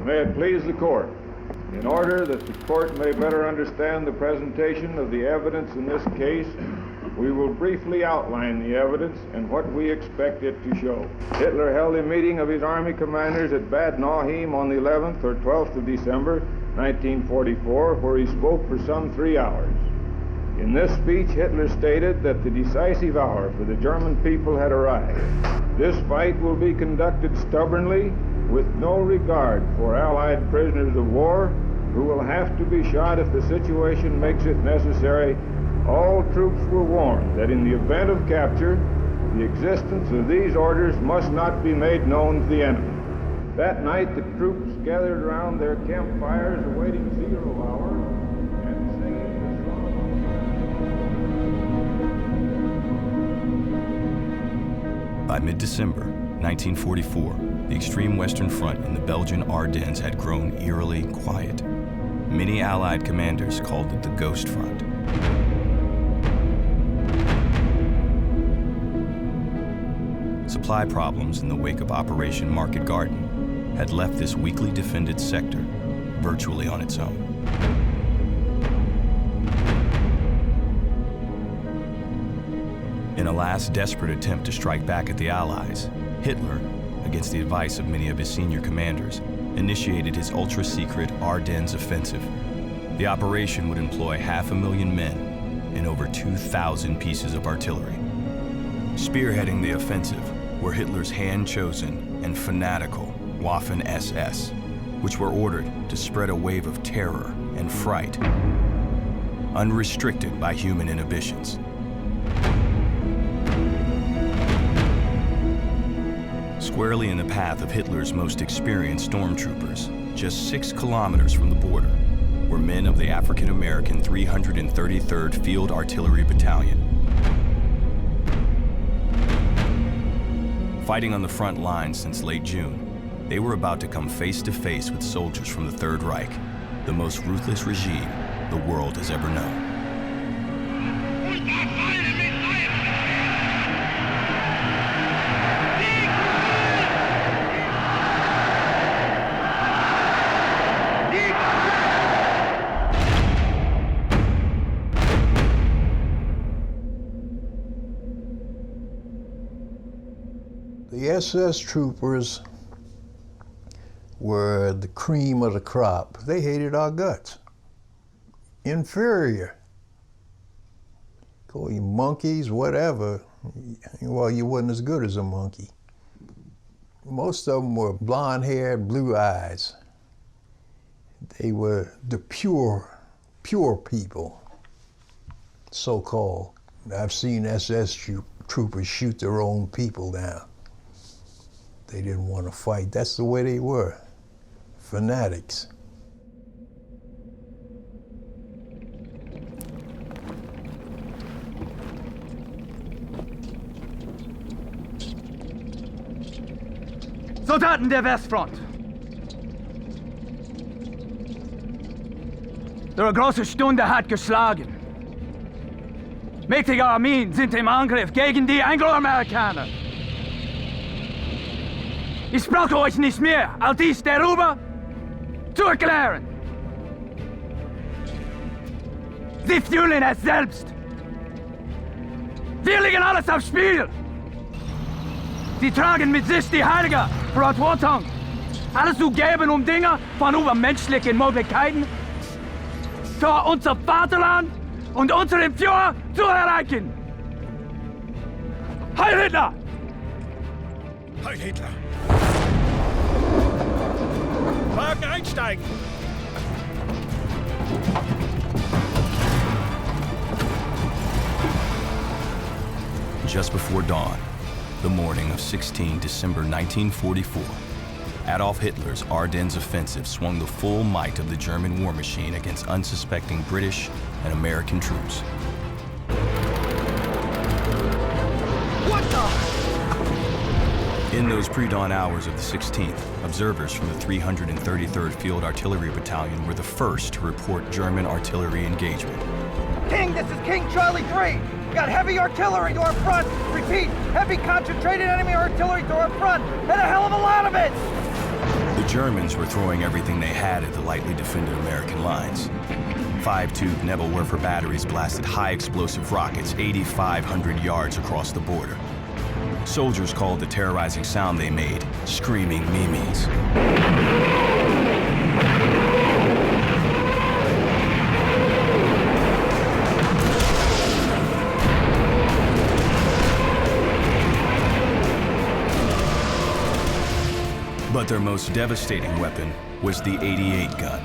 May it please the court, in order that the court may better understand the presentation of the evidence in this case, we will briefly outline the evidence and what we expect it to show. Hitler held a meeting of his army commanders at Bad Nauheim on the 11th or 12th of December, 1944, where he spoke for some 3 hours. In this speech, Hitler stated that the decisive hour for the German people had arrived. This fight will be conducted stubbornly, with no regard for Allied prisoners of war, who will have to be shot if the situation makes it necessary. All troops were warned that in the event of capture, the existence of these orders must not be made known to the enemy. That night, the troops gathered around their campfires awaiting 0 hour and singing the song. By mid-December 1944, the extreme western front in the Belgian Ardennes had grown eerily quiet. Many Allied commanders called it the Ghost Front. Supply problems in the wake of Operation Market Garden had left this weakly defended sector virtually on its own. In a last desperate attempt to strike back at the Allies, Hitler, against the advice of many of his senior commanders, initiated his ultra-secret Ardennes offensive. The operation would employ 500,000 men and over 2,000 pieces of artillery. Spearheading the offensive were Hitler's hand-chosen and fanatical Waffen-SS, which were ordered to spread a wave of terror and fright, unrestricted by human inhibitions. Squarely in the path of Hitler's most experienced stormtroopers, just 6 kilometers from the border, were men of the African-American 333rd Field Artillery Battalion. Fighting on the front lines since late June, they were about to come face to face with soldiers from the Third Reich, the most ruthless regime the world has ever known. The SS troopers were the cream of the crop. They hated our guts. Inferior. Call you monkeys, whatever. Well, you wasn't as good as a monkey. Most of them were blonde-haired, blue eyes. They were the pure people, so-called. I've seen SS troopers shoot their own people down. They didn't want to fight. That's the way they were, fanatics. Soldaten der Westfront. Ihre große Stunde hat geschlagen. Mächtige Armeen sind im Angriff gegen die Angloamerikaner. Ich brauche euch nicht mehr, all dies darüber zu erklären. Sie fühlen es selbst. Wir legen alles aufs Spiel. Sie tragen mit sich die heilige Verantwortung, alles zu geben, um Dinge von übermenschlichen Möglichkeiten für unser Vaterland und unseren Führer zu erreichen. Heil Hitler! Heil Hitler! Wagen einsteigen! Just before dawn, the morning of 16 December 1944, Adolf Hitler's Ardennes offensive swung the full might of the German war machine against unsuspecting British and American troops. What the? In those pre-dawn hours of the 16th, observers from the 333rd Field Artillery Battalion were the first to report German artillery engagement. King, this is King Charlie 3. We got heavy artillery to our front. Repeat, heavy concentrated enemy artillery to our front, and a hell of a lot of it. The Germans were throwing everything they had at the lightly defended American lines. 5-tube Nebelwerfer batteries blasted high-explosive rockets 8,500 yards across the border. Soldiers called the terrorizing sound they made screaming memes. But their most devastating weapon was the 88 gun.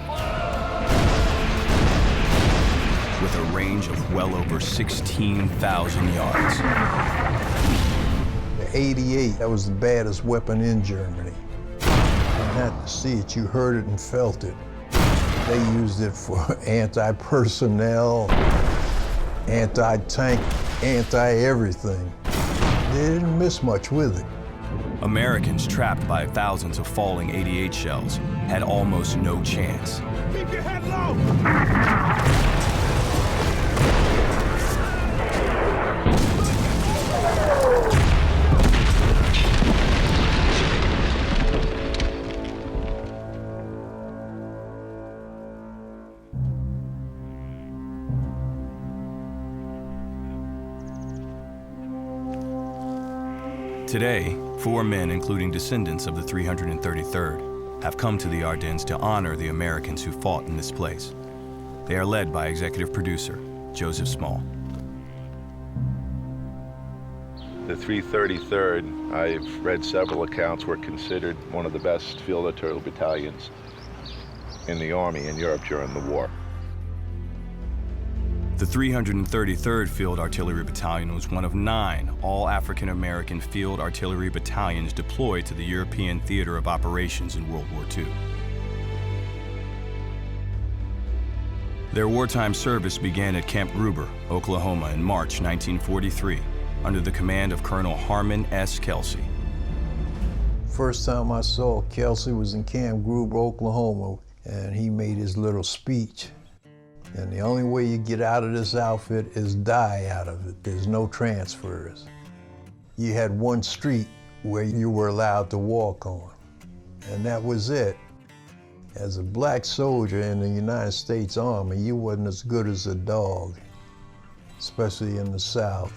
With a range of well over 16,000 yards. The 88, that was the baddest weapon in Germany. You had to see it, you heard it and felt it. They used it for anti-personnel, anti-tank, anti-everything. They didn't miss much with it. Americans trapped by thousands of falling 88 shells had almost no chance. Keep your head low! Today, 4 men, including descendants of the 333rd, have come to the Ardennes to honor the Americans who fought in this place. They are led by executive producer Joseph Small. The 333rd, I've read several accounts, were considered one of the best field artillery battalions in the Army in Europe during the war. The 333rd Field Artillery Battalion was one of 9 all-African-American field artillery battalions deployed to the European theater of operations in World War II. Their wartime service began at Camp Gruber, Oklahoma in March 1943, under the command of Colonel Harmon S. Kelsey. First time I saw Kelsey was in Camp Gruber, Oklahoma, and he made his little speech. And the only way you get out of this outfit is die out of it. There's no transfers. You had one street where you were allowed to walk on, and that was it. As a black soldier in the United States Army, you wasn't as good as a dog, especially in the South.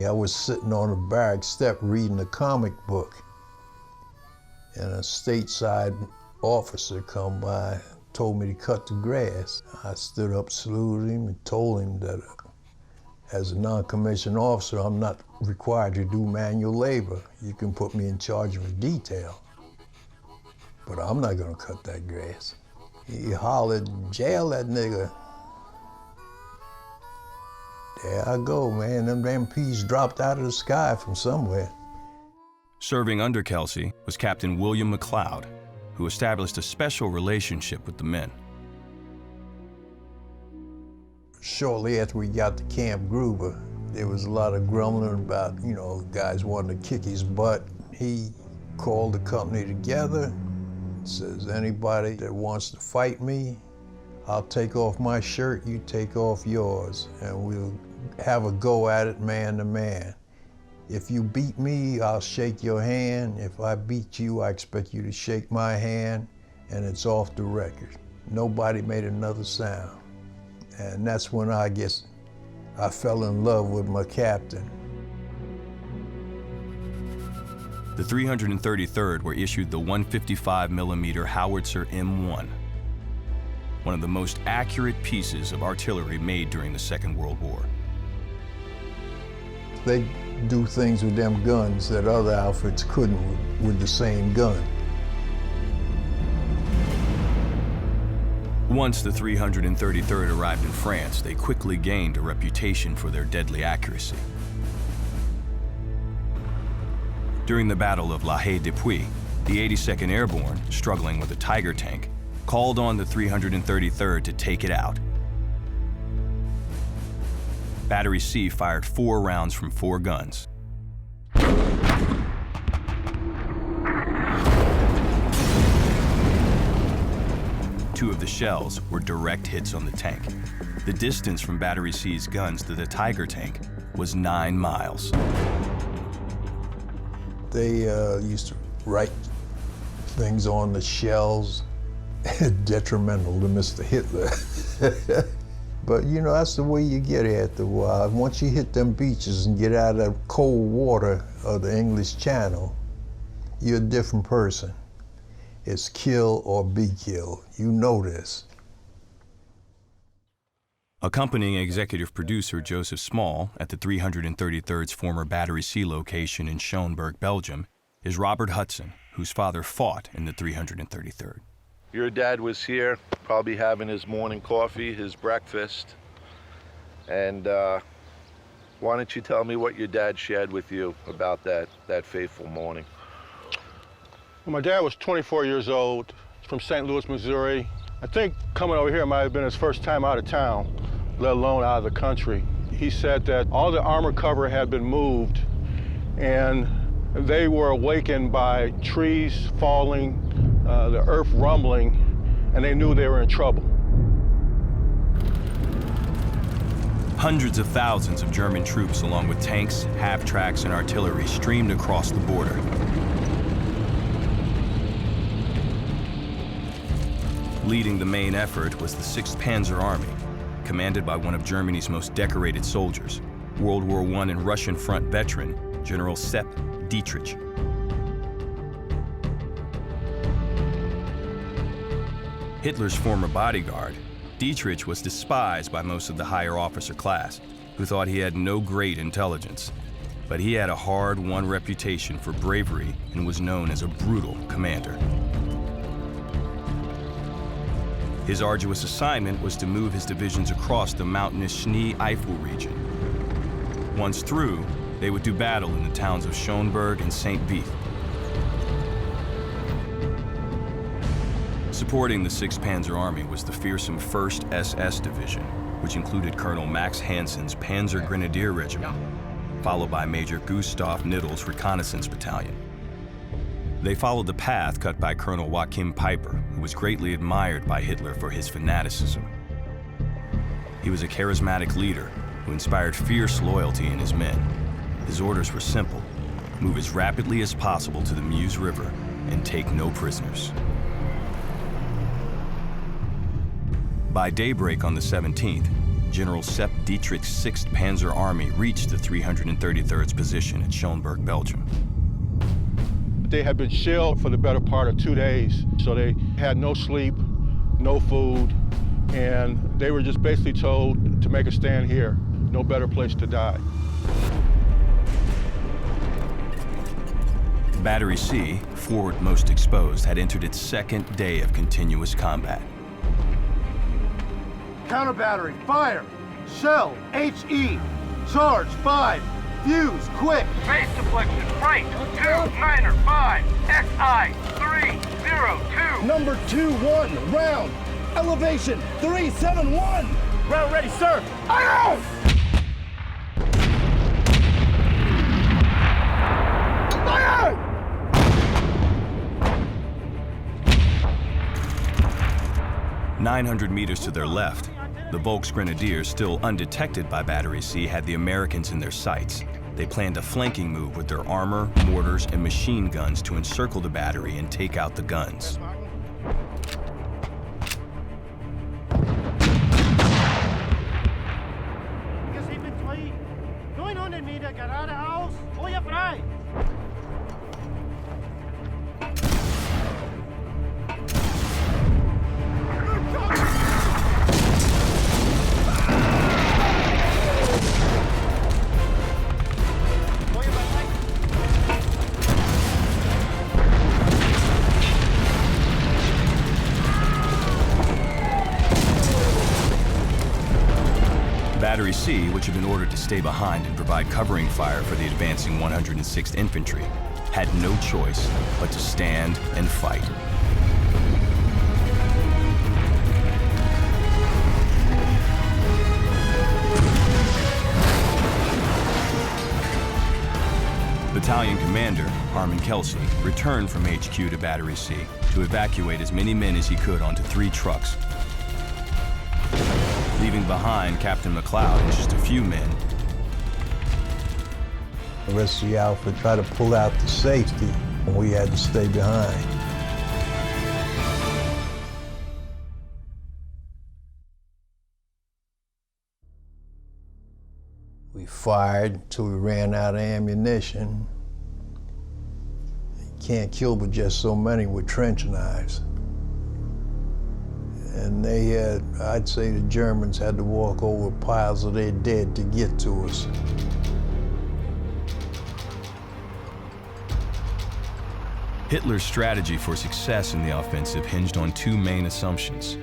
I was sitting on a barrack step reading a comic book, and a stateside officer come by, told me to cut the grass. I stood up, saluted him, and told him that as a non-commissioned officer, I'm not required to do manual labor. You can put me in charge of a detail, but I'm not gonna cut that grass. He hollered, jail that nigga. There I go, man. Them damn peas dropped out of the sky from somewhere. Serving under Kelsey was Captain William McLeod, who established a special relationship with the men. Shortly after we got to Camp Gruber, there was a lot of grumbling about, guys wanting to kick his butt. He called the company together, says, anybody that wants to fight me, I'll take off my shirt, you take off yours, and we'll have a go at it man to man. If you beat me, I'll shake your hand. If I beat you, I expect you to shake my hand, and it's off the record. Nobody made another sound. And that's when I guess I fell in love with my captain. The 333rd were issued the 155mm howitzer M1, one of the most accurate pieces of artillery made during the Second World War. They do things with them guns that other outfits couldn't with the same gun. Once the 333rd arrived in France, they quickly gained a reputation for their deadly accuracy. During the Battle of La Haye-Depuis, the 82nd Airborne, struggling with a Tiger tank, called on the 333rd to take it out. Battery C fired 4 rounds from 4 guns. Two of the shells were direct hits on the tank. The distance from Battery C's guns to the Tiger tank was 9 miles. They used to write things on the shells detrimental to Mr. Hitler. But you know, that's the way you get after a while. Once you hit them beaches and get out of cold water of the English Channel, you're a different person. It's kill or be killed. You know this. Accompanying executive producer Joseph Small at the 333rd's former Battery C location in Schoenberg, Belgium, is Robert Hudson, whose father fought in the 333rd. Your dad was here, probably having his morning coffee, his breakfast. And why don't you tell me what your dad shared with you about that fateful morning? Well, my dad was 24 years old, from St. Louis, Missouri. I think coming over here might have been his first time out of town, let alone out of the country. He said that all the armor cover had been moved and they were awakened by trees falling, the earth rumbling, and they knew they were in trouble. Hundreds of thousands of German troops, along with tanks, half-tracks, and artillery, streamed across the border. Leading the main effort was the 6th Panzer Army, commanded by one of Germany's most decorated soldiers, World War I and Russian front veteran, General Sepp Dietrich. Hitler's former bodyguard, Dietrich was despised by most of the higher officer class, who thought he had no great intelligence. But he had a hard-won reputation for bravery and was known as a brutal commander. His arduous assignment was to move his divisions across the mountainous Schnee-Eifel region. Once through, they would do battle in the towns of Schoenberg and St. Vith. Supporting the 6th Panzer Army was the fearsome 1st SS Division, which included Colonel Max Hansen's Panzer Grenadier Regiment, followed by Major Gustav Niddel's Reconnaissance Battalion. They followed the path cut by Colonel Joachim Peiper, who was greatly admired by Hitler for his fanaticism. He was a charismatic leader who inspired fierce loyalty in his men. His orders were simple: move as rapidly as possible to the Meuse River and take no prisoners. By daybreak on the 17th, General Sepp Dietrich's 6th Panzer Army reached the 333rd's position at Schoenberg, Belgium. They had been shelled for the better part of 2 days, so they had no sleep, no food, and they were just basically told to make a stand here. No better place to die. Battery C, forward most exposed, had entered its 2nd day of continuous combat. Counter battery, fire! Shell, HE! Charge, 5! Fuse, quick! Base deflection, right, 295, XI, 302. Number 2-1, round! Elevation, 371! Round ready, sir! Fire! Fire! 900 meters to their left, the Volksgrenadiers, still undetected by Battery C, had the Americans in their sights. They planned a flanking move with their armor, mortars, and machine guns to encircle the battery and take out the guns. Gesiebelt 3, 900 Meter geradeaus, Feuer frei! Battery C, which had been ordered to stay behind and provide covering fire for the advancing 106th Infantry, had no choice but to stand and fight. Battalion Commander Harmon Kelsey returned from HQ to Battery C to evacuate as many men as he could onto 3 trucks, leaving behind Captain McLeod and just a few men. The rest of the Alpha tried to pull out the safety, and we had to stay behind. We fired until we ran out of ammunition. You can't kill but just so many with trench knives. And they had, I'd say the Germans had to walk over piles of their dead to get to us. Hitler's strategy for success in the offensive hinged on two main assumptions.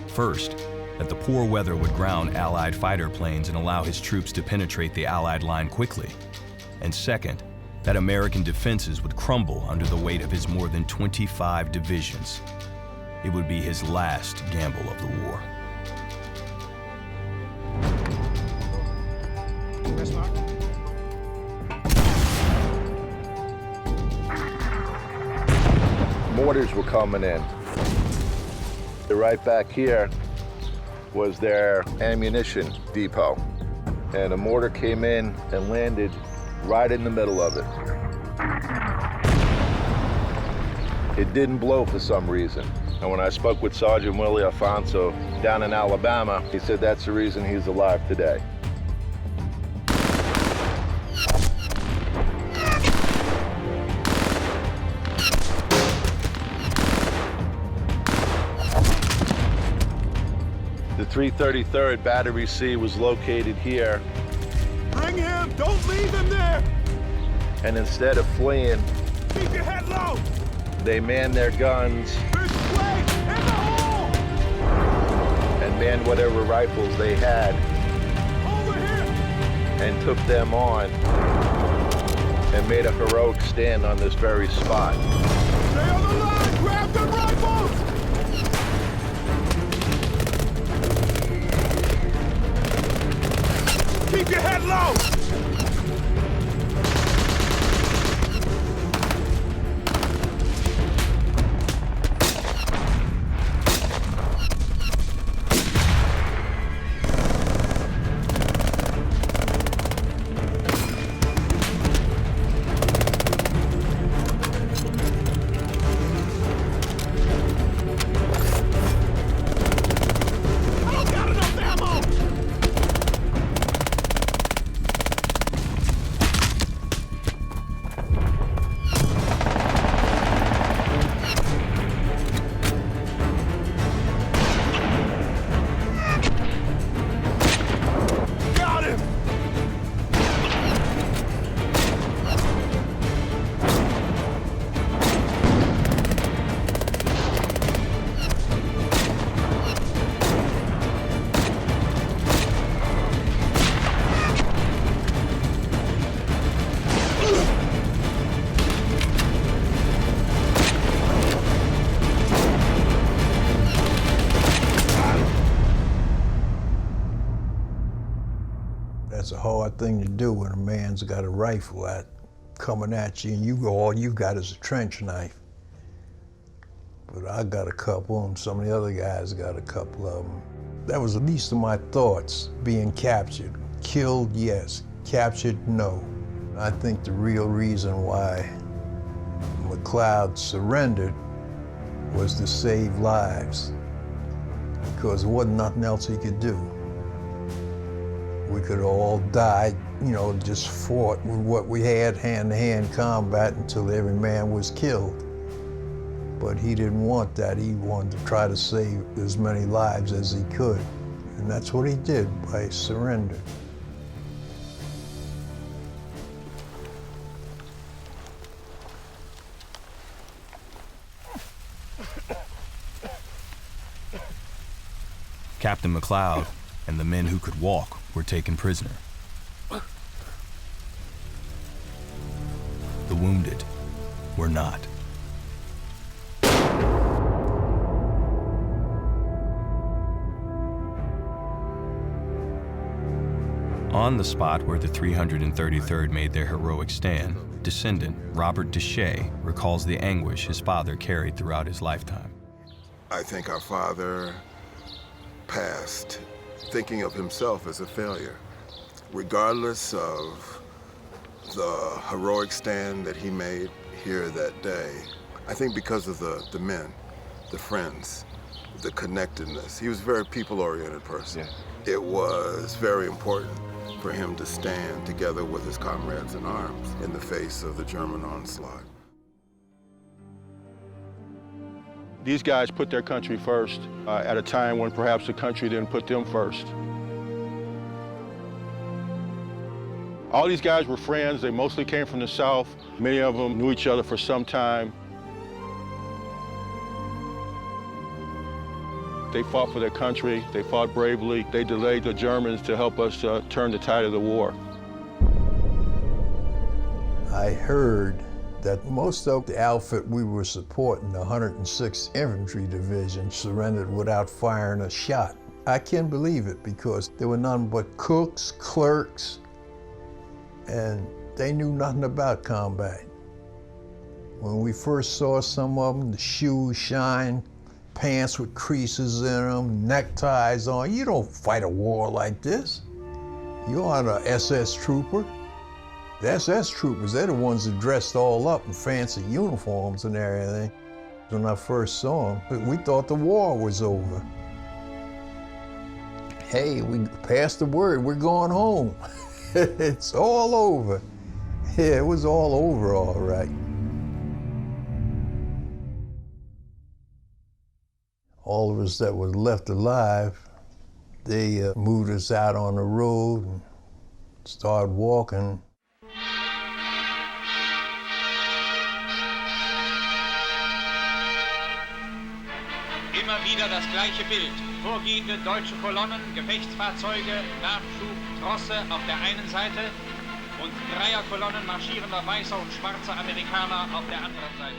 First, that the poor weather would ground Allied fighter planes and allow his troops to penetrate the Allied line quickly. And second, that American defenses would crumble under the weight of his more than 25 divisions. It would be his last gamble of the war. Mortars were coming in. Right back here was their ammunition depot. And a mortar came in and landed right in the middle of it. It didn't blow for some reason. And when I spoke with Sergeant Willie Alfonso down in Alabama, he said that's the reason he's alive today. The 333rd Battery C was located here. Bring him! Don't leave him there! And instead of fleeing, Keep your head low! they manned their guns There's Blake in the hole! and manned whatever rifles they had Over here! and took them on and made a heroic stand on this very spot. Stay on the line! Grab the rifles! Keep your head low! That's a hard thing to do when a man's got a rifle out coming at you and all you got is a trench knife. But I got a couple and some of the other guys got a couple of them. That was the least of my thoughts, being captured. Killed, yes. Captured, no. I think the real reason why McLeod surrendered was to save lives, because there wasn't nothing else he could do. We could have all died, just fought with what we had, hand-to-hand combat until every man was killed. But he didn't want that. He wanted to try to save as many lives as he could. And that's what he did by surrender. Captain McLeod and the men who could walk were taken prisoner. The wounded were not. On the spot where the 333rd made their heroic stand, descendant Robert Deshay recalls the anguish his father carried throughout his lifetime. I think our father passed thinking of himself as a failure. Regardless of the heroic stand that he made here that day, I think because of the men, the friends, the connectedness. He was a very people-oriented person. Yeah. It was very important for him to stand together with his comrades in arms in the face of the German onslaught. These guys put their country first at a time when perhaps the country didn't put them first. All these guys were friends. They mostly came from the South. Many of them knew each other for some time. They fought for their country. They fought bravely. They delayed the Germans to help us turn the tide of the war. I heard that most of the outfit we were supporting, the 106th Infantry Division, surrendered without firing a shot. I can't believe it because there were none but cooks, clerks, and they knew nothing about combat. When we first saw some of them, the shoes shine, pants with creases in them, neckties on. You don't fight a war like this. You aren't an SS trooper. The SS troopers, they're the ones that dressed all up in fancy uniforms and everything. When I first saw them, we thought the war was over. Hey, we passed the word, we're going home. It's all over. Yeah, it was all over all right. All of us that was left alive, they moved us out on the road and started walking. Immer wieder das gleiche Bild. Vorgehende deutsche Kolonnen, Gefechtsfahrzeuge, Nachschub, Trosse auf der einen Seite und Dreierkolonnen marschierender weißer und schwarzer Amerikaner auf der anderen Seite.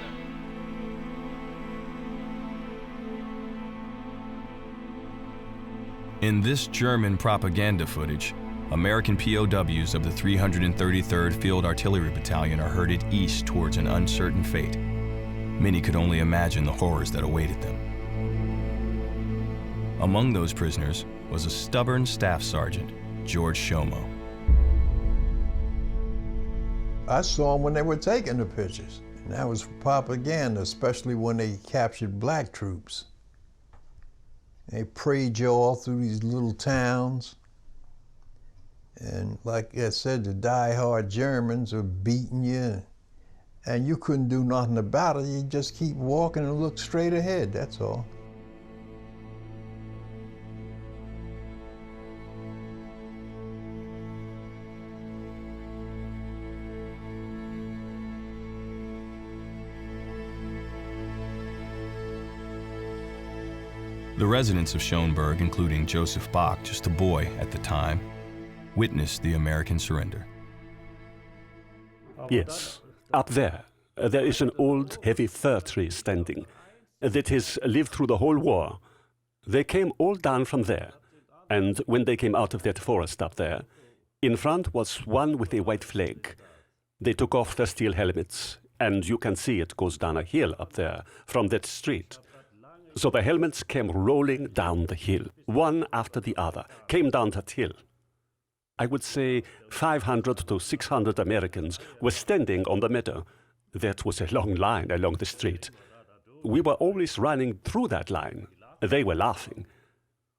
In this German propaganda footage, American POWs of the 333rd Field Artillery Battalion are herded east towards an uncertain fate. Many could only imagine the horrors that awaited them. Among those prisoners was a stubborn staff sergeant, George Shomo. I saw them when they were taking the pictures. And that was for propaganda, especially when they captured black troops. They parade you all through these little towns. And like I said, the die-hard Germans were beating you. And you couldn't do nothing about it. You just keep walking and look straight ahead, that's all. The residents of Schoenberg, including Joseph Bach, just a boy at the time, witnessed the American surrender. Yes, up there is an old heavy fir tree standing that has lived through the whole war. They came all down from there, and when they came out of that forest up there, in front was one with a white flag. They took off their steel helmets, and you can see it goes down a hill up there from that street. So the helmets came rolling down the hill, one after the other, came down that hill. I would say 500 to 600 Americans were standing on the meadow. That was a long line along the street. We were always running through that line. They were laughing.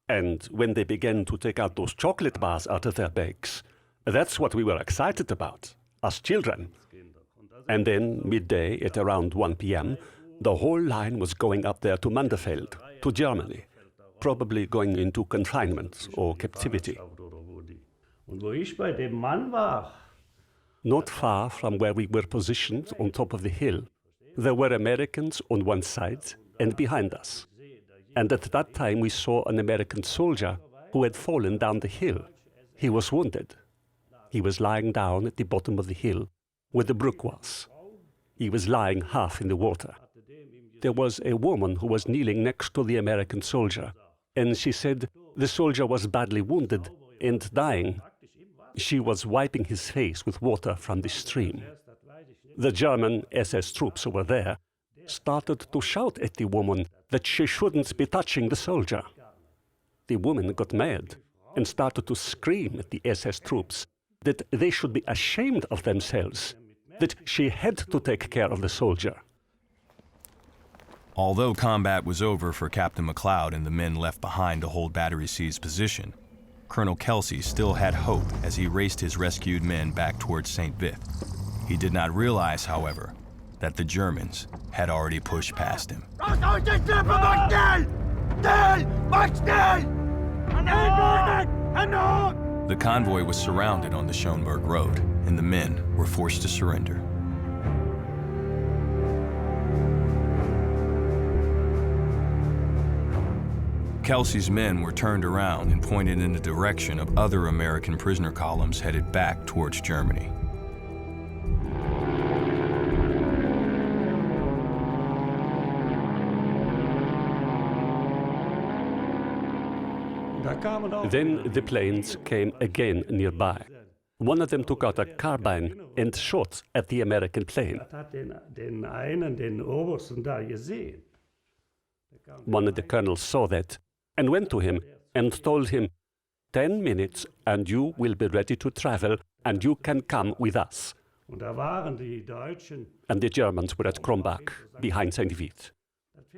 And when they began to take out those chocolate bars out of their bags, that's what we were excited about, as children. And then midday at around 1 p.m., the whole line was going up there to Manderfeld, to Germany, probably going into confinement or captivity. Not far from where we were positioned on top of the hill, there were Americans on one side and behind us. And at that time we saw an American soldier who had fallen down the hill. He was wounded. He was lying down at the bottom of the hill where the brook was. He was lying half in the water. There was a woman who was kneeling next to the American soldier, and she said the soldier was badly wounded and dying. She was wiping his face with water from the stream. The German SS troops who were there started to shout at the woman that she shouldn't be touching the soldier. The woman got mad and started to scream at the SS troops that they should be ashamed of themselves, that she had to take care of the soldier. Although combat was over for Captain McLeod and the men left behind to hold Battery C's position, Colonel Kelsey still had hope as he raced his rescued men back towards St. Vith. He did not realize, however, that the Germans had already pushed past him. The convoy was surrounded on the Schoenberg Road, and the men were forced to surrender. Kelsey's men were turned around and pointed in the direction of other American prisoner columns headed back towards Germany. Then the planes came again nearby. One of them took out a carbine and shot at the American plane. One of the colonels saw that and went to him and told him, 10 minutes and you will be ready to travel and you can come with us. And the Germans were at Kronbach, behind St. Vith.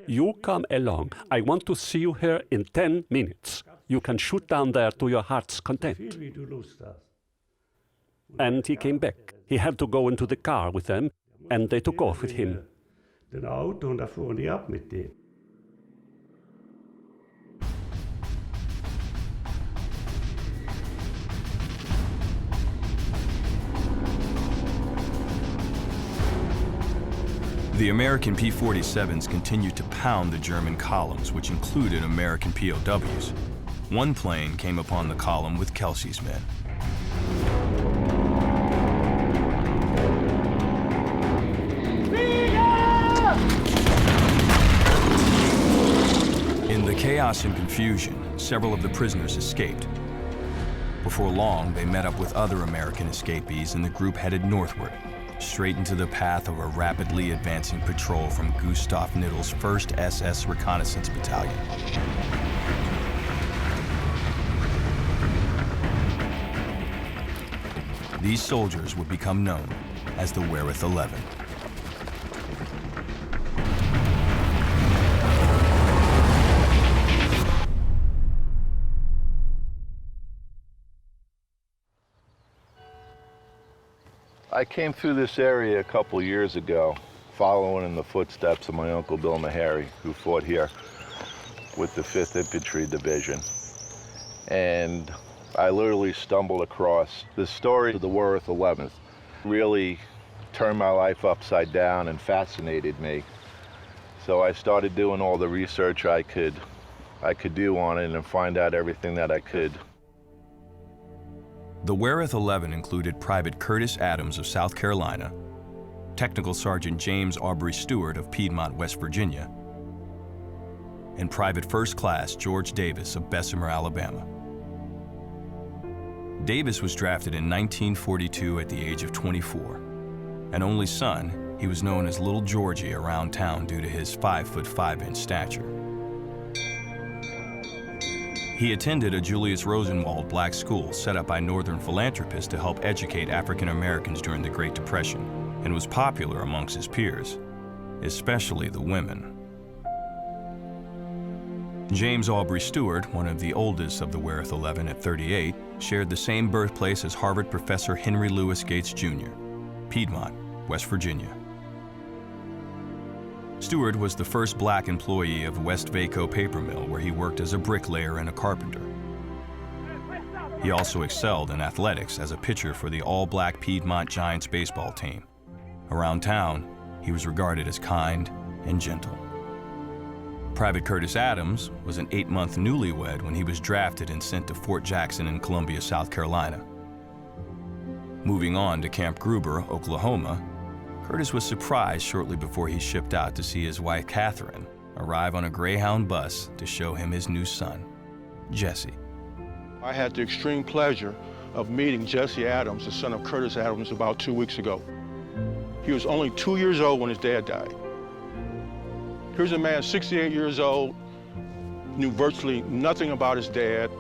You come along. I want to see you here in 10 minutes. You can shoot down there to your heart's content. And he came back. He had to go into the car with them, and they took off with him. The American P-47s continued to pound the German columns, which included American POWs. One plane came upon the column with Kelsey's men. In the chaos and confusion, several of the prisoners escaped. Before long, they met up with other American escapees, and the group headed northward, straight into the path of a rapidly advancing patrol from Gustav Niddel's 1st SS Reconnaissance Battalion. These soldiers would become known as the Wereth 11. I came through this area a couple years ago, following in the footsteps of my Uncle Bill Meharry, who fought here with the 5th Infantry Division. And I literally stumbled across the story of the Wereth 11th. Really turned my life upside down and fascinated me. So I started doing all the research I could do on it and find out everything that I could. The Wereth 11 included Private Curtis Adams of South Carolina, Technical Sergeant James Aubrey Stewart of Piedmont, West Virginia, and Private First Class George Davis of Bessemer, Alabama. Davis was drafted in 1942 at the age of 24. An only son, he was known as Little Georgie around town due to his 5'5" stature. He attended a Julius Rosenwald black school set up by Northern philanthropists to help educate African Americans during the Great Depression, and was popular amongst his peers, especially the women. James Aubrey Stewart, one of the oldest of the Wereth 11 at 38, shared the same birthplace as Harvard professor Henry Louis Gates Jr., Piedmont, West Virginia. Stewart was the first black employee of West Vaco Paper Mill, where he worked as a bricklayer and a carpenter. He also excelled in athletics as a pitcher for the all-black Piedmont Giants baseball team. Around town, he was regarded as kind and gentle. Private Curtis Adams was an 8-month newlywed when he was drafted and sent to Fort Jackson in Columbia, South Carolina. Moving on to Camp Gruber, Oklahoma, Curtis was surprised shortly before he shipped out to see his wife, Catherine, arrive on a Greyhound bus to show him his new son, Jesse. I had the extreme pleasure of meeting Jesse Adams, the son of Curtis Adams, about 2 weeks ago. He was only 2 years old when his dad died. Here's a man, 68 years old, knew virtually nothing about his dad,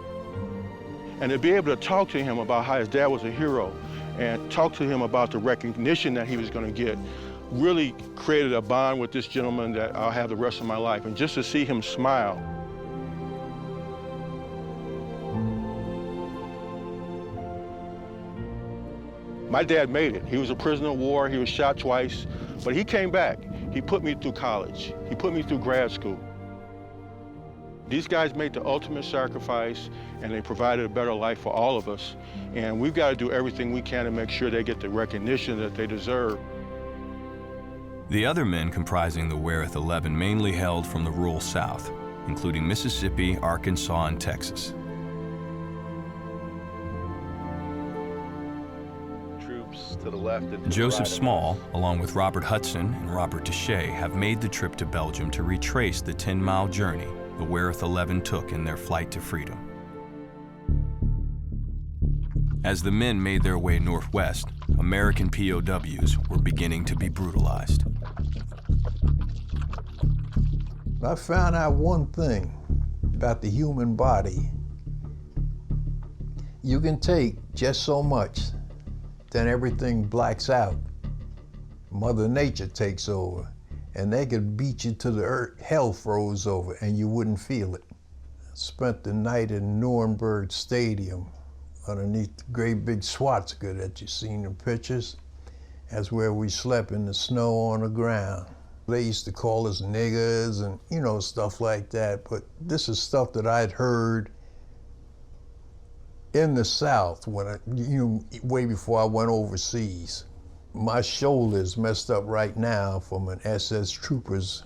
and to be able to talk to him about how his dad was a hero and talk to him about the recognition that he was going to get really created a bond with this gentleman that I'll have the rest of my life. And just to see him smile. My dad made it. He was a prisoner of war, he was shot twice, but he came back. He put me through college. He put me through grad school. These guys made the ultimate sacrifice, and they provided a better life for all of us. And we've got to do everything we can to make sure they get the recognition that they deserve. The other men comprising the Wereth 11 mainly hailed from the rural South, including Mississippi, Arkansas, and Texas. Troops to the left and to the Joseph right. Small, along with Robert Hudson and Robert Deshay, have made the trip to Belgium to retrace the 10-mile journey the Wereth 11 took in their flight to freedom. As the men made their way northwest, American POWs were beginning to be brutalized. I found out one thing about the human body. You can take just so much, then everything blacks out. Mother Nature takes over, and they could beat you to the earth, hell froze over, and you wouldn't feel it. I spent the night in Nuremberg Stadium, underneath the great big swastika that you've seen in pictures. That's where we slept in the snow on the ground. They used to call us niggers and, you know, stuff like that, but this is stuff that I'd heard in the South when way before I went overseas. My shoulder's messed up right now from an SS trooper's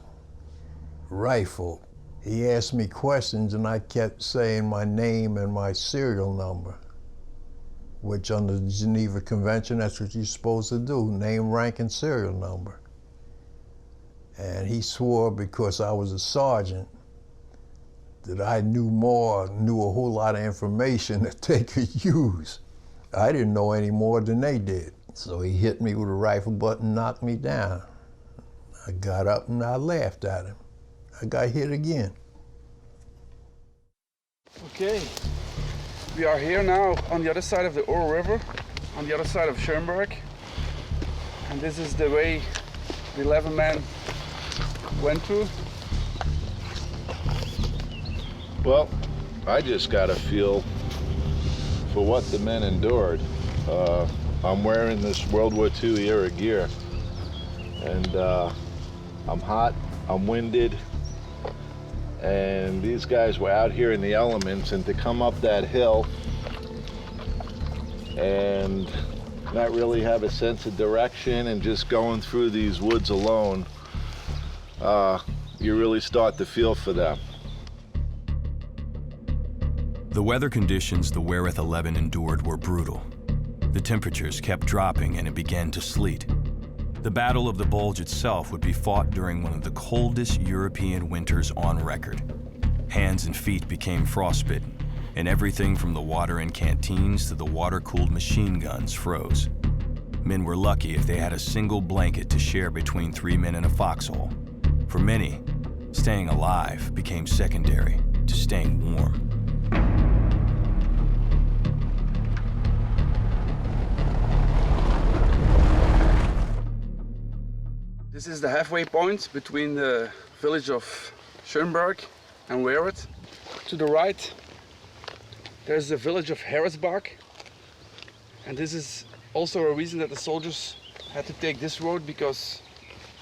rifle. He asked me questions and I kept saying my name and my serial number, which under the Geneva Convention, that's what you're supposed to do, name, rank, and serial number. And he swore because I was a sergeant that I knew a whole lot of information that they could use. I didn't know any more than they did. So he hit me with a rifle butt and knocked me down. I got up and I laughed at him. I got hit again. Okay, we are here now on the other side of the Ore River, on the other side of Schoenberg. And this is the way the 11 men went through. Well, I just got a feel for what the men endured. I'm wearing this World War II era gear, and I'm hot, I'm winded, and these guys were out here in the elements, and to come up that hill and not really have a sense of direction and just going through these woods alone, you really start to feel for them. The weather conditions the Wereth 11 endured were brutal. The temperatures kept dropping and it began to sleet. The Battle of the Bulge itself would be fought during one of the coldest European winters on record. Hands and feet became frostbitten, and everything from the water in canteens to the water-cooled machine guns froze. Men were lucky if they had a single blanket to share between 3 men in a foxhole. For many, staying alive became secondary to staying warm. This is the halfway point between the village of Schoenberg and Wereth. To the right, there's the village of Harrisbach. And this is also a reason that the soldiers had to take this road, because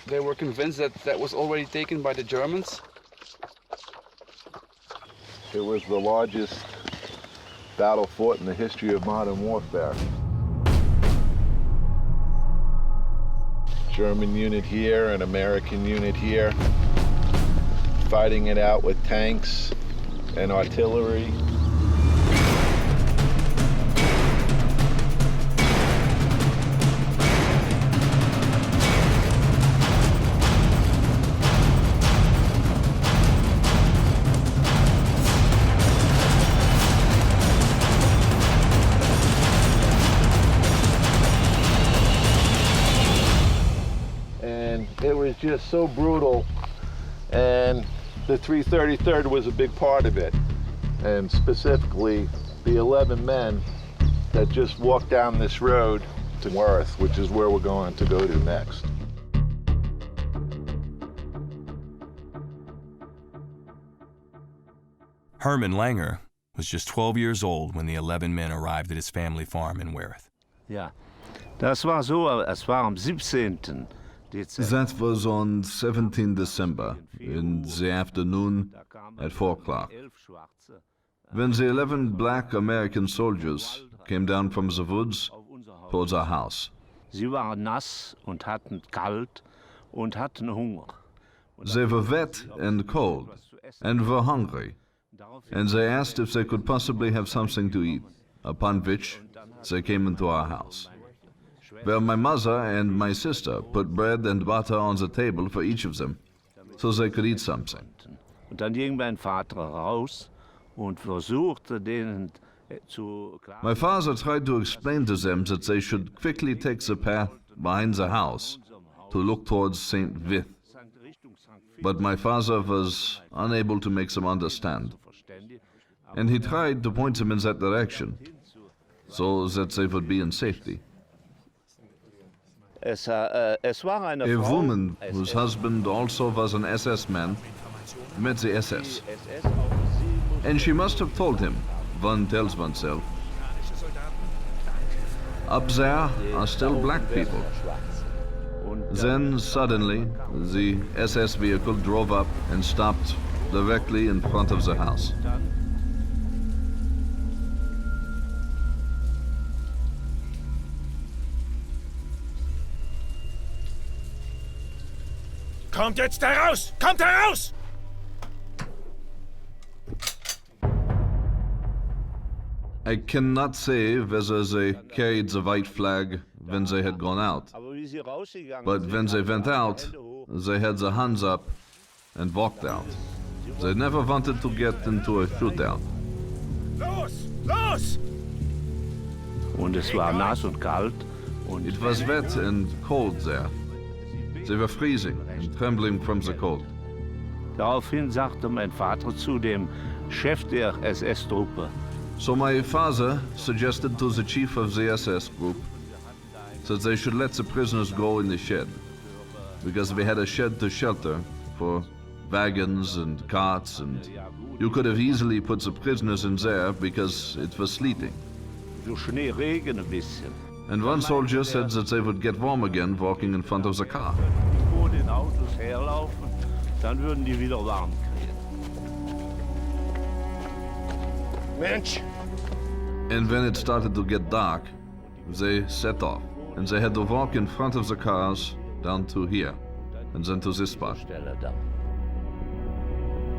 they were convinced that that was already taken by the Germans. It was the largest battle fought in the history of modern warfare. German unit here, an American unit here, fighting it out with tanks and artillery. It was just so brutal, and the 333rd was a big part of it, and specifically the 11 men that just walked down this road to Wereth, which is where we're going to go to next. Herman Langer was just 12 years old when the 11 men arrived at his family farm in Wereth. Yeah, Das war so, es war am 17. That was on 17 December, in the afternoon at 4 o'clock, when the 11 black American soldiers came down from the woods towards our house. Sie waren nass und hatten kalt und hatten Hunger. They were wet and cold and were hungry, and they asked if they could possibly have something to eat, upon which they came into our house, where my mother and my sister put bread and butter on the table for each of them, so they could eat something. Und dann ging mein Vater raus und versuchte denen zu... My father tried to explain to them that they should quickly take the path behind the house to look towards St. Vith. But my father was unable to make them understand, and he tried to point them in that direction so that they would be in safety. A woman whose husband also was an SS man met the SS, and she must have told him, one tells oneself, up there are still black people. Then suddenly the SS vehicle drove up and stopped directly in front of the house. Kommt jetzt heraus! Kommt heraus! I cannot say whether they carried the white flag when they had gone out, but when they went out, they had their hands up and walked out. They never wanted to get into a shootout. Los! Los! Und es war nass und kalt. Und it was wet and cold there. They were freezing and trembling from the cold. Daraufhin sagte mein Vater zu dem Chef der SS-Truppe. So my father suggested to the chief of the SS group that they should let the prisoners go in the shed, because we had a shed to shelter for wagons and carts, and you could have easily put the prisoners in there because it was sleeting. And one soldier said that they would get warm again walking in front of the car. Mensch! And when it started to get dark, they set off, and they had to walk in front of the cars down to here, and then to this spot.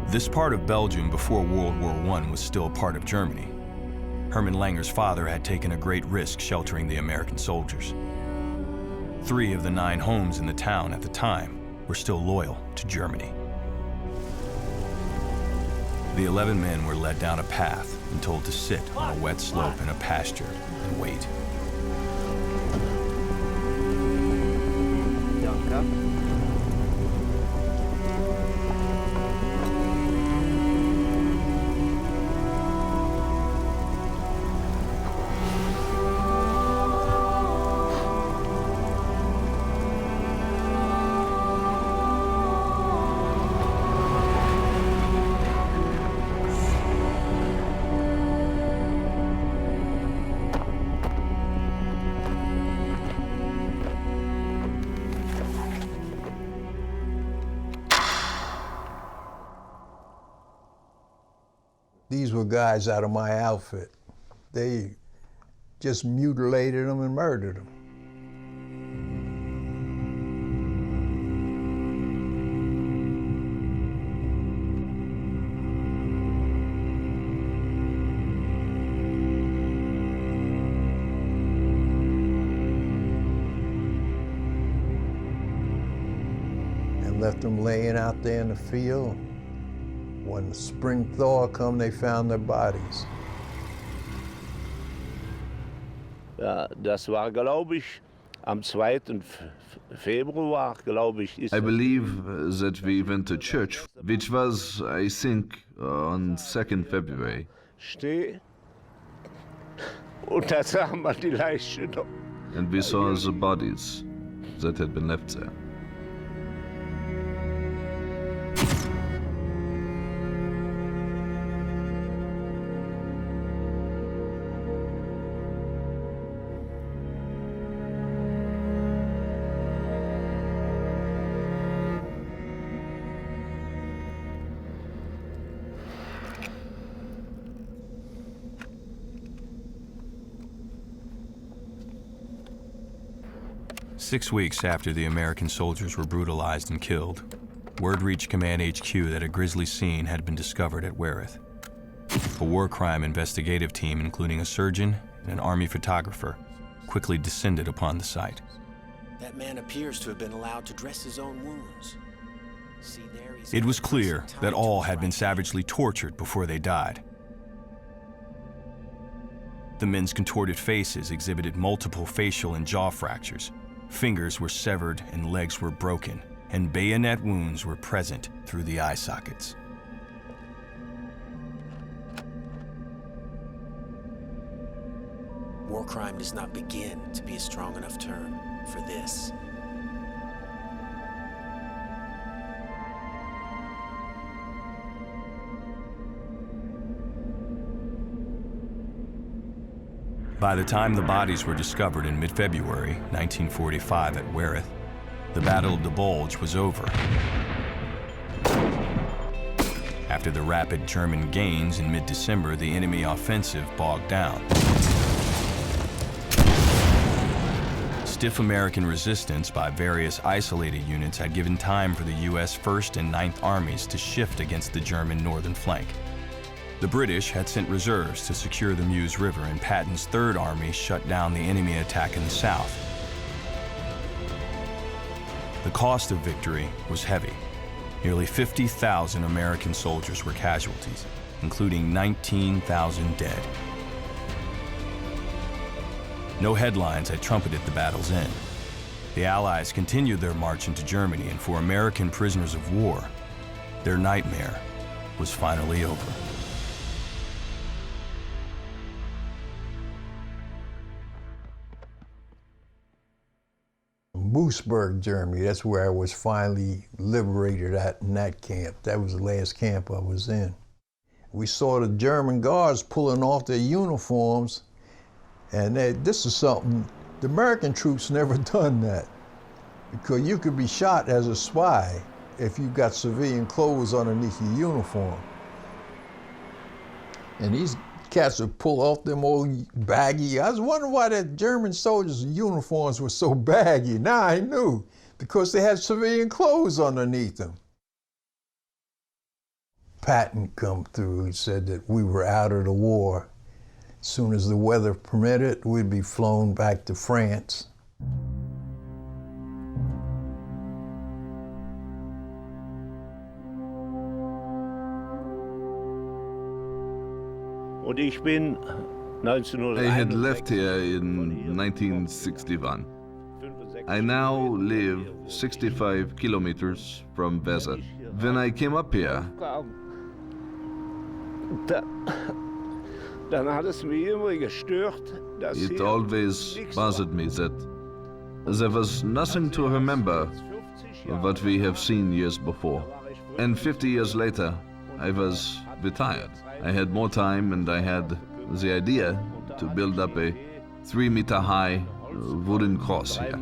This part of Belgium before World War I was still part of Germany. Hermann Langer's father had taken a great risk sheltering the American soldiers. 3 of the 9 homes in the town at the time were still loyal to Germany. The 11 men were led down a path and told to sit on a wet slope in a pasture and wait. These were guys out of my outfit. They just mutilated them and murdered them. And left them laying out there in the field. When the spring thaw come, they found their bodies. Ja, das war, glaube ich, am 2. Februar, glaube ich. I believe that we went to church, which was, I think, on 2nd February. Steh. Und da sah man die Leiche noch. And we saw the bodies that had been left there. 6 weeks after the American soldiers were brutalized and killed, word reached Command HQ that a grisly scene had been discovered at Wereth. A war crime investigative team, including a surgeon and an army photographer, quickly descended upon the site. That man appears to have been allowed to dress his own wounds. See there, It was clear that all had been savagely tortured before they died. The men's contorted faces exhibited multiple facial and jaw fractures. Fingers were severed and legs were broken, and bayonet wounds were present through the eye sockets. War crime does not begin to be a strong enough term for this. By the time the bodies were discovered in mid-February 1945 at Wereth, the Battle of the Bulge was over. After the rapid German gains in mid-December, the enemy offensive bogged down. Stiff American resistance by various isolated units had given time for the U.S. 1st and 9th Armies to shift against the German northern flank. The British had sent reserves to secure the Meuse River, and Patton's 3rd Army shut down the enemy attack in the south. The cost of victory was heavy. Nearly 50,000 American soldiers were casualties, including 19,000 dead. No headlines had trumpeted the battle's end. The Allies continued their march into Germany, and for American prisoners of war, their nightmare was finally over. Moosburg, Germany, that's where I was finally liberated at, in that camp. That was the last camp I was in. We saw the German guards pulling off their uniforms, and this is something, the American troops never done that, because you could be shot as a spy if you got civilian clothes underneath your uniform. And these cats would pull off them old baggy. I was wondering why the German soldiers' uniforms were so baggy. Now I knew, because they had civilian clothes underneath them. Patton come through, he said that we were out of the war. As soon as the weather permitted, we'd be flown back to France. I had left here in 1961. I now live 65 kilometers from Weser. When I came up here, it always bothered me that there was nothing to remember of what we have seen years before. And 50 years later, I was retired. I had more time, and I had the idea to build up a 3-meter-high wooden cross here.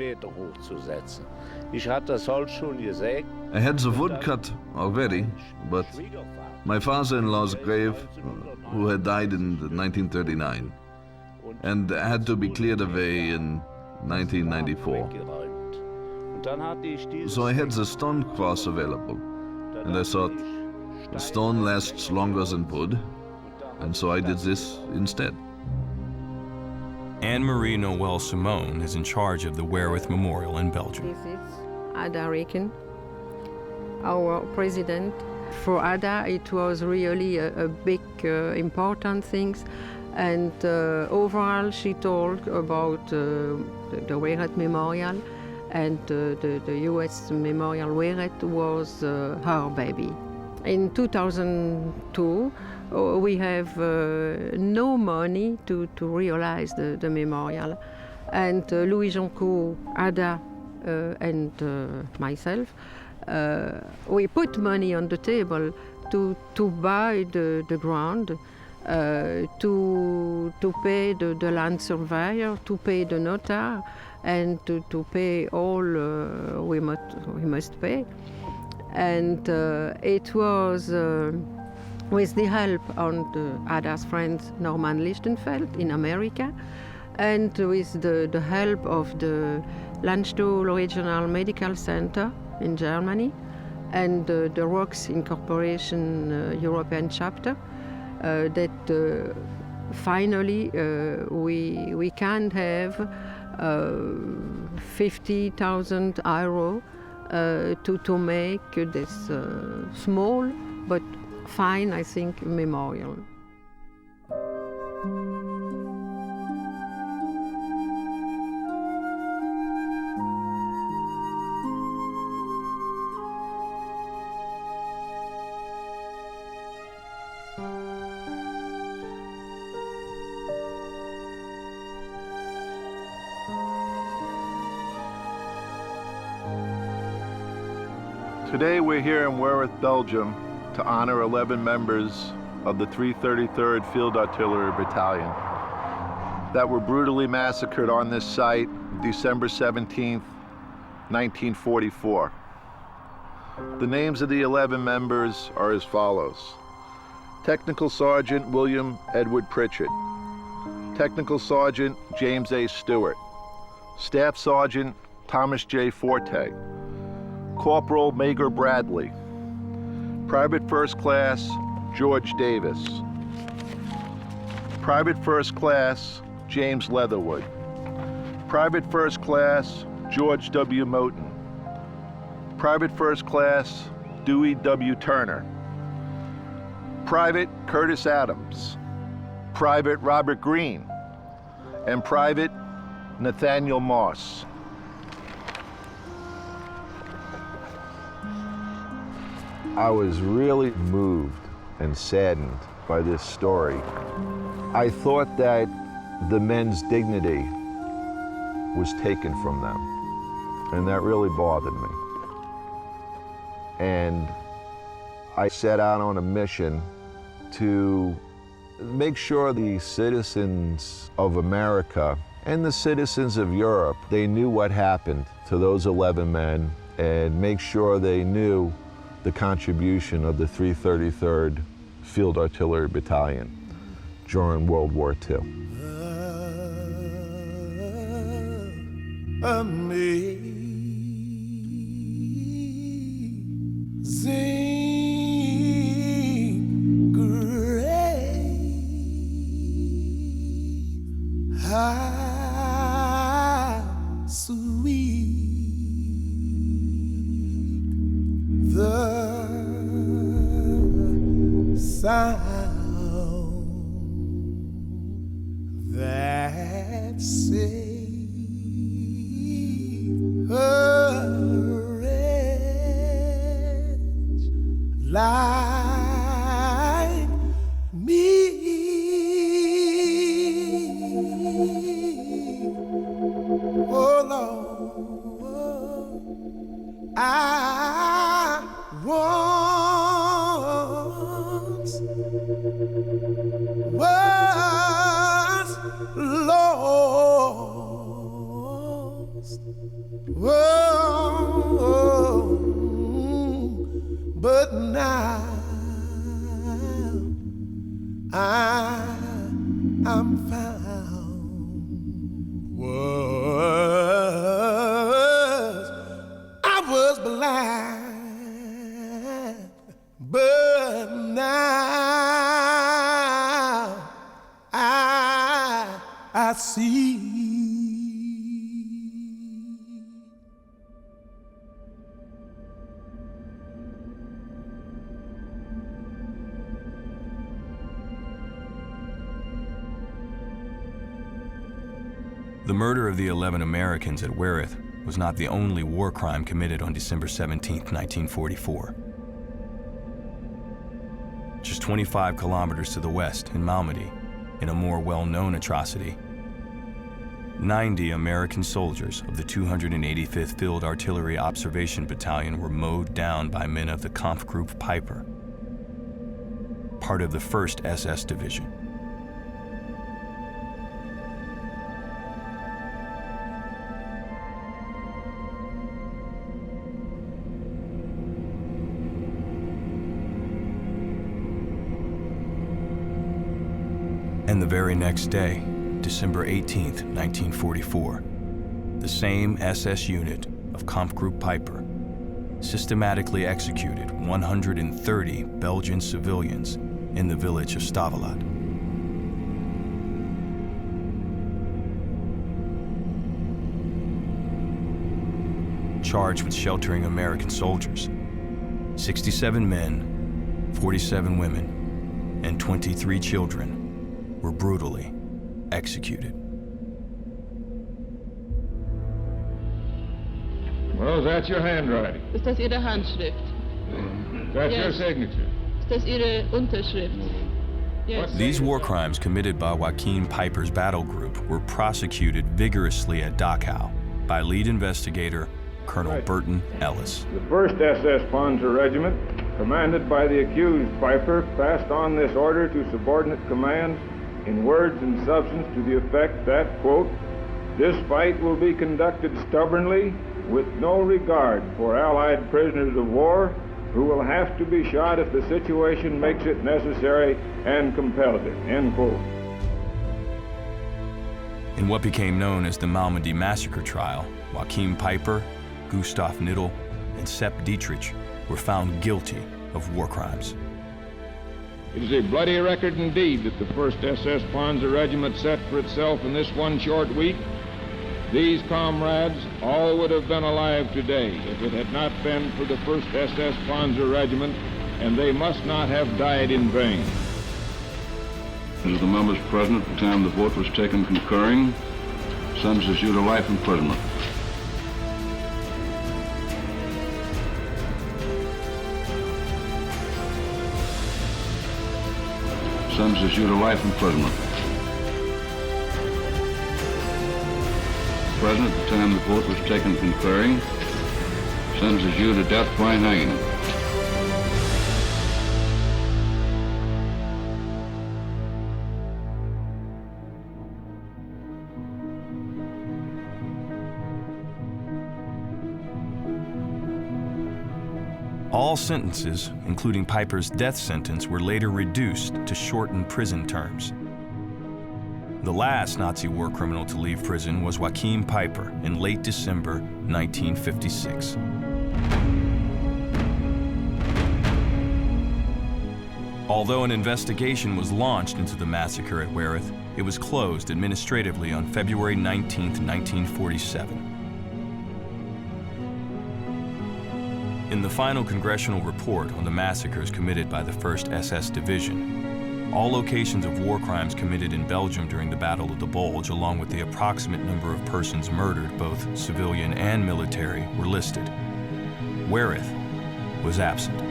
I had the wood cut already, but my father-in-law's grave, who had died in 1939, and had to be cleared away in 1994. So I had the stone cross available, and I thought, the stone lasts longer than wood, and so I did this instead. Anne-Marie Noël Simone is in charge of the Wereth Memorial in Belgium. This is Ada Reken, our president. For Ada, it was really a big, important thing. And overall, she told about the Wereth Memorial, and the U.S. Memorial Wereth was her baby. In 2002, we have no money to realize the memorial. And Louis Joncourt, Ada, and myself, we put money on the table to buy the ground, to pay the land surveyor, to pay the notar, and to pay all we must pay. And it was with the help of Ada's friend Norman Lichtenfeld in America, and with the help of the Landstuhl Regional Medical Center in Germany, and the ROX Incorporation European chapter, that finally we can have 50,000 euro to make this small but fine, I think, memorial. Today we're here in Wereth, Belgium to honor 11 members of the 333rd Field Artillery Battalion that were brutally massacred on this site December 17th, 1944. The names of the 11 members are as follows: Technical Sergeant William Edward Pritchard, Technical Sergeant James A. Stewart, Staff Sergeant Thomas J. Forte, Corporal Mager Bradley, Private First Class George Davis, Private First Class James Leatherwood, Private First Class George W. Moten, Private First Class Dewey W. Turner, Private Curtis Adams, Private Robert Green, and Private Nathaniel Moss. I was really moved and saddened by this story. I thought that the men's dignity was taken from them, and that really bothered me. And I set out on a mission to make sure the citizens of America and the citizens of Europe, they knew what happened to those 11 men, and make sure they knew the contribution of the 333rd Field Artillery Battalion during World War II. Amazing grace, how sweet the sound that saved a wretch like me. Oh Lord, I once was lost. Whoa, but now I'm found. I was blind, but now I see. The murder of the 11 Americans at Wereth was not the only war crime committed on December 17, 1944. Just 25 kilometers to the west, in Malmedy, in a more well-known atrocity, 90 American soldiers of the 285th Field Artillery Observation Battalion were mowed down by men of the Kampfgruppe Piper, part of the 1st SS Division. And the very next day, December 18th, 1944, the same SS unit of Kampfgruppe Peiper systematically executed 130 Belgian civilians in the village of Stavelot. Charged with sheltering American soldiers, 67 men, 47 women, and 23 children were brutally executed. Well, that's your handwriting. Ist das Ihre Handschrift? That's Yes. your signature. Ist das Ihre Unterschrift? Yes. These war crimes committed by Joachim Peiper's battle group were prosecuted vigorously at Dachau by lead investigator Colonel Burton Ellis. The 1st SS Panzer Regiment, commanded by the accused Peiper, passed on this order to subordinate commands in words and substance to the effect that, quote, "This fight will be conducted stubbornly with no regard for Allied prisoners of war who will have to be shot if the situation makes it necessary and compels it," end quote. In what became known as the Malmedy massacre trial, Joachim Peiper, Gustav Nittel, and Sepp Dietrich were found guilty of war crimes. It is a bloody record indeed that the 1st SS Panzer Regiment set for itself in this one short week. These comrades all would have been alive today if it had not been for the 1st SS Panzer Regiment, and they must not have died in vain. As the members present at the time the vote was taken concurring, sentences you to life imprisonment. Sentences you to life imprisonment. Present at the time the vote was taken concurring, sentences you to death by hanging. All sentences, including Peiper's death sentence, were later reduced to shortened prison terms. The last Nazi war criminal to leave prison was Joachim Peiper in late December 1956. Although an investigation was launched into the massacre at Wereth, it was closed administratively on February 19, 1947. In the final congressional report on the massacres committed by the 1st SS Division, all locations of war crimes committed in Belgium during the Battle of the Bulge, along with the approximate number of persons murdered, both civilian and military, were listed. Wereth was absent.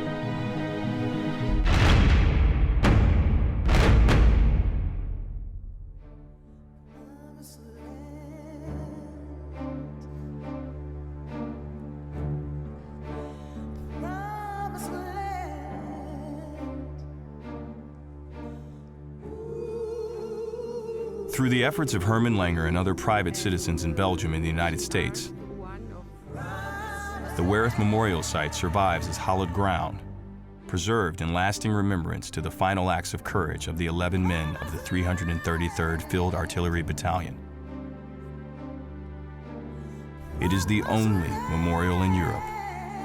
Through the efforts of Hermann Langer and other private citizens in Belgium and the United States, the Wereth Memorial Site survives as hallowed ground, preserved in lasting remembrance to the final acts of courage of the 11 men of the 333rd Field Artillery Battalion. It is the only memorial in Europe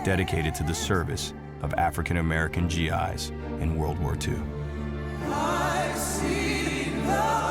dedicated to the service of African American GIs in World War II. I've seen the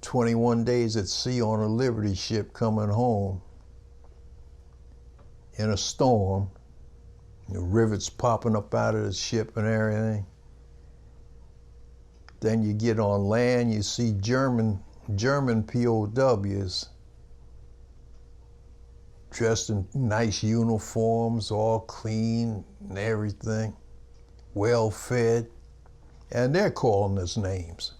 21 days at sea on a Liberty ship coming home in a storm, the rivets popping up out of the ship and everything. Then you get on land, you see German POWs dressed in nice uniforms, all clean and everything, well fed, and they're calling us names.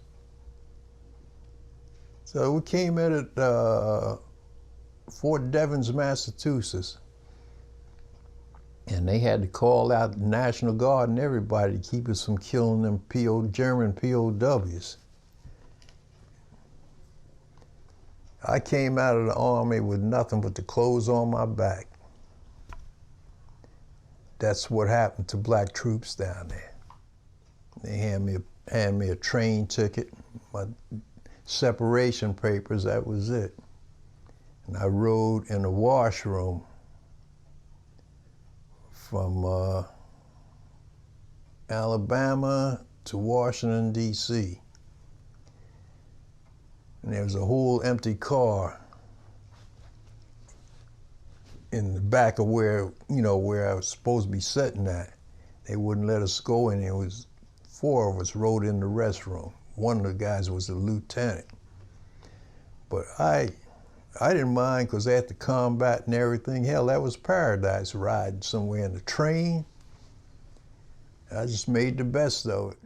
So we came in at Fort Devens, Massachusetts, and they had to call out the National Guard and everybody to keep us from killing them German POWs. I came out of the Army with nothing but the clothes on my back. That's what happened to black troops down there. They hand me a train ticket, my separation papers, that was it. And I rode in the washroom from Alabama to Washington, D.C. And there was a whole empty car in the back of where I was supposed to be sitting at. They wouldn't let us go in. There was 4 of us rode in the restroom. One of the guys was a lieutenant. But I didn't mind, because after combat and everything, hell, that was paradise, riding somewhere in the train. I just made the best of it.